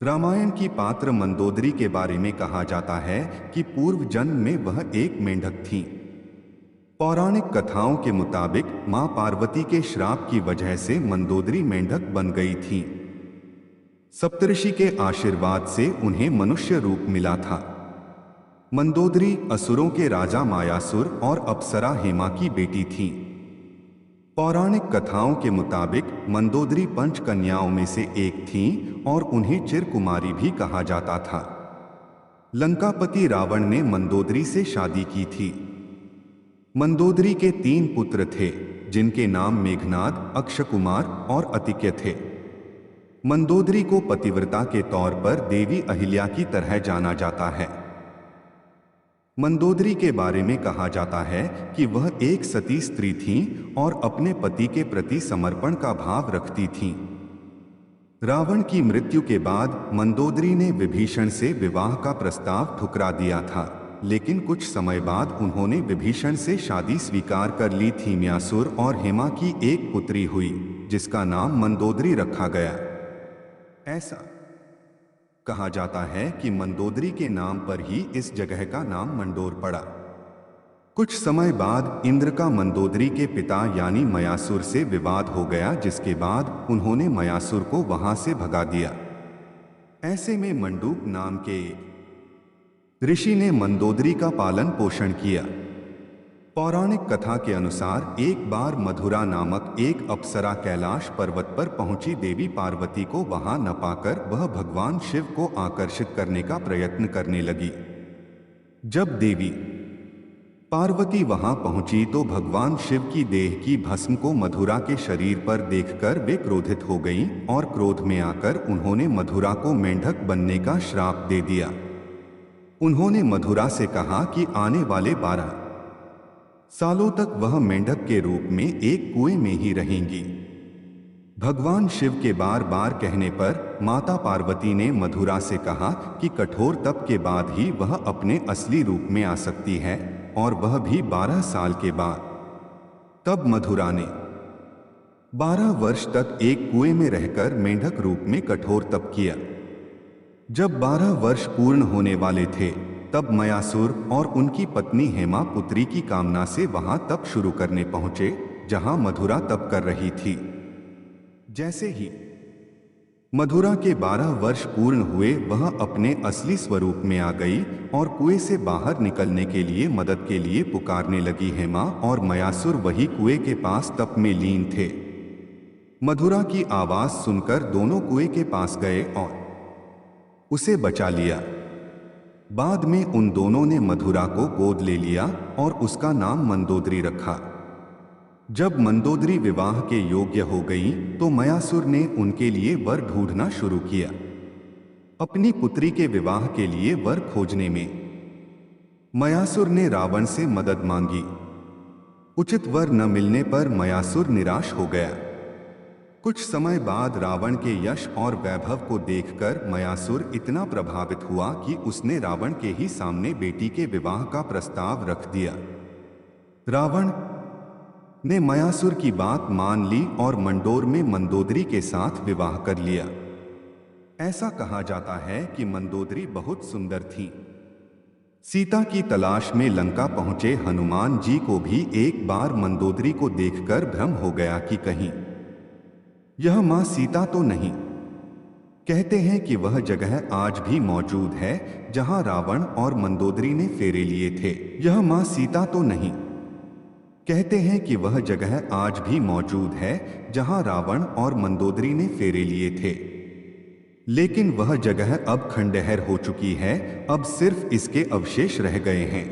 रामायण की पात्र मंदोदरी के बारे में कहा जाता है कि पूर्व जन्म में वह एक मेंढक थी। पौराणिक कथाओं के मुताबिक मां पार्वती के श्राप की वजह से मंदोदरी मेंढक बन गई थी। सप्तऋषि के आशीर्वाद से उन्हें मनुष्य रूप मिला था। मंदोदरी असुरों के राजा मायासुर और अप्सरा हेमा की बेटी थी। पौराणिक कथाओं के मुताबिक मंदोदरी पंच कन्याओं में से एक थीं और उन्हें चिरकुमारी भी कहा जाता था। लंकापति रावण ने मंदोदरी से शादी की थी। मंदोदरी के 3 पुत्र थे, जिनके नाम मेघनाद, अक्षकुमार और अतिक्य थे। मंदोदरी को पतिव्रता के तौर पर देवी अहिल्या की तरह जाना जाता है। मंदोदरी के बारे में कहा जाता है कि वह एक सती स्त्री थीं और अपने पति के प्रति समर्पण का भाव रखती थीं। रावण की मृत्यु के बाद मंदोदरी ने विभीषण से विवाह का प्रस्ताव ठुकरा दिया था, लेकिन कुछ समय बाद उन्होंने विभीषण से शादी स्वीकार कर ली थी। म्यासुर और हेमा की एक पुत्री हुई, जिसका नाम मंदोदरी रखा गया। ऐसा कहा जाता है कि मंदोदरी के नाम पर ही इस जगह का नाम मंडोर पड़ा। कुछ समय बाद इंद्र का मंदोदरी के पिता यानी मयासुर से विवाद हो गया, जिसके बाद उन्होंने मयासुर को वहां से भगा दिया। ऐसे में मंडूक नाम के ऋषि ने मंदोदरी का पालन पोषण किया। पौराणिक कथा के अनुसार एक बार मधुरा नामक एक अप्सरा कैलाश पर्वत पर पहुंची। देवी पार्वती को वहां न पाकर वह भगवान शिव को आकर्षित करने का प्रयत्न करने लगी। जब देवी पार्वती वहां पहुंची तो भगवान शिव की देह की भस्म को मधुरा के शरीर पर देखकर वे क्रोधित हो गईं और क्रोध में आकर उन्होंने मधुरा को मेंढक बनने का श्राप दे दिया। उन्होंने मधुरा से कहा कि आने वाले 12 सालों तक वह मेंढक के रूप में एक कुएं में ही रहेंगी। भगवान शिव के बार बार कहने पर माता पार्वती ने मधुरा से कहा कि कठोर तप के बाद ही वह अपने असली रूप में आ सकती है, और वह भी 12 साल के बाद। तब मधुरा ने 12 वर्ष तक एक कुएं में रहकर मेंढक रूप में कठोर तप किया। जब 12 वर्ष पूर्ण होने वाले थे, तब मयासुर और उनकी पत्नी हेमा पुत्री की कामना से वहां तप शुरू करने पहुंचे, जहां मधुरा तप कर रही थी। जैसे ही मधुरा के 12 वर्ष पूर्ण हुए, वह अपने असली स्वरूप में आ गई और कुएं से बाहर निकलने के लिए मदद के लिए पुकारने लगी। हेमा और मयासुर वही कुएं के पास तप में लीन थे। मधुरा की आवाज सुनकर दोनों कुएं के पास गए और उसे बचा लिया। बाद में उन दोनों ने मधुरा को गोद ले लिया और उसका नाम मंदोदरी रखा। जब मंदोदरी विवाह के योग्य हो गई तो मयासुर ने उनके लिए वर ढूंढना शुरू किया। अपनी पुत्री के विवाह के लिए वर खोजने में मयासुर ने रावण से मदद मांगी। उचित वर न मिलने पर मयासुर निराश हो गया। कुछ समय बाद रावण के यश और वैभव को देखकर मयासुर इतना प्रभावित हुआ कि उसने रावण के ही सामने बेटी के विवाह का प्रस्ताव रख दिया। रावण ने मयासुर की बात मान ली और मंडोर में मंदोदरी के साथ विवाह कर लिया। ऐसा कहा जाता है कि मंदोदरी बहुत सुंदर थी। सीता की तलाश में लंका पहुंचे हनुमान जी को भी एक बार मंदोदरी को देखकर भ्रम हो गया कि कहीं यह मां सीता तो नहीं। कहते हैं कि वह जगह आज भी मौजूद है जहां रावण और मंदोदरी ने फेरे लिए थे। यह मां सीता तो नहीं। कहते हैं कि वह जगह आज भी मौजूद है जहां रावण और मंदोदरी ने फेरे लिए थे, लेकिन वह जगह अब खंडहर हो चुकी है। अब सिर्फ इसके अवशेष रह गए हैं।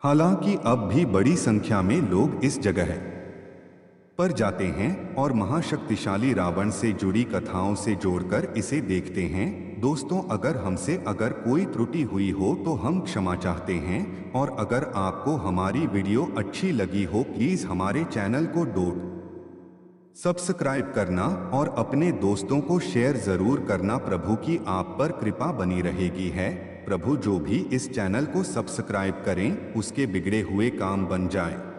हालांकि अब भी बड़ी संख्या में लोग इस जगह पर जाते हैं और महाशक्तिशाली रावण से जुड़ी कथाओं से जोड़कर इसे देखते हैं। दोस्तों, अगर कोई त्रुटि हुई हो तो हम क्षमा चाहते हैं, और अगर आपको हमारी वीडियो अच्छी लगी हो प्लीज हमारे चैनल को सब्सक्राइब करना और अपने दोस्तों को शेयर जरूर करना। प्रभु की आप पर कृपा बनी रहेगी है। प्रभु जो भी इस चैनल को सब्सक्राइब करें उसके बिगड़े हुए काम बन जाएं।